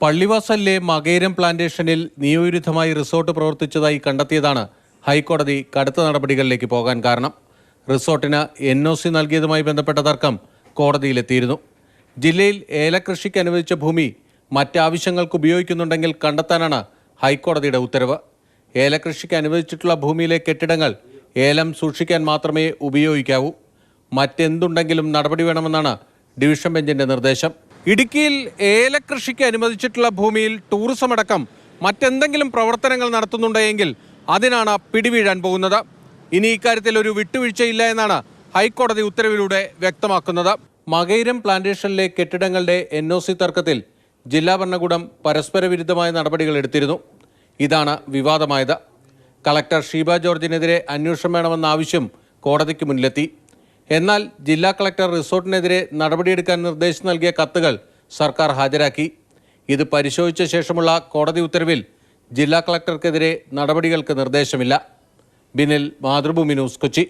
പള്ളിവാസലിലെ മകേരം പ്ലാന്റേഷനിൽ നിയമവിരുദ്ധമായി റിസോർട്ട് പ്രവർത്തിച്ചതായി കണ്ടെത്തിയതാണ് ഹൈക്കോടതി കടുത്ത നടപടികളിലേക്ക് പോകാൻ കാരണം. റിസോർട്ടിന് NOC നൽകിയതുമായി ബന്ധപ്പെട്ട തർക്കം കോടതിയിലെത്തിയിരുന്നു. ജില്ലയിൽ ഏലകൃഷിക്ക് അനുവദിച്ച ഭൂമി മറ്റാവശ്യങ്ങൾക്ക് ഉപയോഗിക്കുന്നുണ്ടെങ്കിൽ കണ്ടെത്താനാണ് ഹൈക്കോടതിയുടെ ഉത്തരവ്. ഏലകൃഷിക്ക് അനുവദിച്ചിട്ടുള്ള ഭൂമിയിലെ കെട്ടിടങ്ങൾ ഏലം സൂക്ഷിക്കാൻ മാത്രമേ ഉപയോഗിക്കാവൂ. മറ്റെന്തുണ്ടെങ്കിലും നടപടി വേണമെന്നാണ് ഡിവിഷൻ ബെഞ്ചിന്റെ നിർദ്ദേശം. ഇടുക്കിയിൽ ഏലകൃഷിക്ക് അനുവദിച്ചിട്ടുള്ള ഭൂമിയിൽ ടൂറിസം അടക്കം മറ്റെന്തെങ്കിലും പ്രവർത്തനങ്ങൾ നടത്തുന്നുണ്ടെങ്കിൽ അതിനാണ് പിടിവീഴാൻ പോകുന്നത്. ഇനി ഇക്കാര്യത്തിൽ ഒരു വിട്ടുവീഴ്ചയില്ല എന്നാണ് ഹൈക്കോടതി ഉത്തരവിലൂടെ വ്യക്തമാക്കുന്നത്. മകേരം പ്ലാന്റേഷനിലെ കെട്ടിടങ്ങളുടെ NOC തർക്കത്തിൽ ജില്ലാ ഭരണകൂടം പരസ്പര വിരുദ്ധമായ നടപടികൾ എടുത്തിരുന്നു. ഇതാണ് വിവാദമായത്. കളക്ടർ ഷീബ ജോർജിനെതിരെ അന്വേഷണം വേണമെന്ന ആവശ്യം കോടതിക്ക് മുന്നിലെത്തി. എന്നാൽ ജില്ലാ കളക്ടർ റിസോർട്ടിനെതിരെ നടപടിയെടുക്കാൻ നിർദ്ദേശം നൽകിയ കത്തുകൾ സർക്കാർ ഹാജരാക്കി. ഇത് പരിശോധിച്ച ശേഷമുള്ള കോടതി ഉത്തരവിൽ ജില്ലാ കളക്ടർക്കെതിരെ നടപടികൾക്ക് നിർദ്ദേശമില്ല. ബിനിൽ, മാതൃഭൂമി ന്യൂസ്, കൊച്ചി.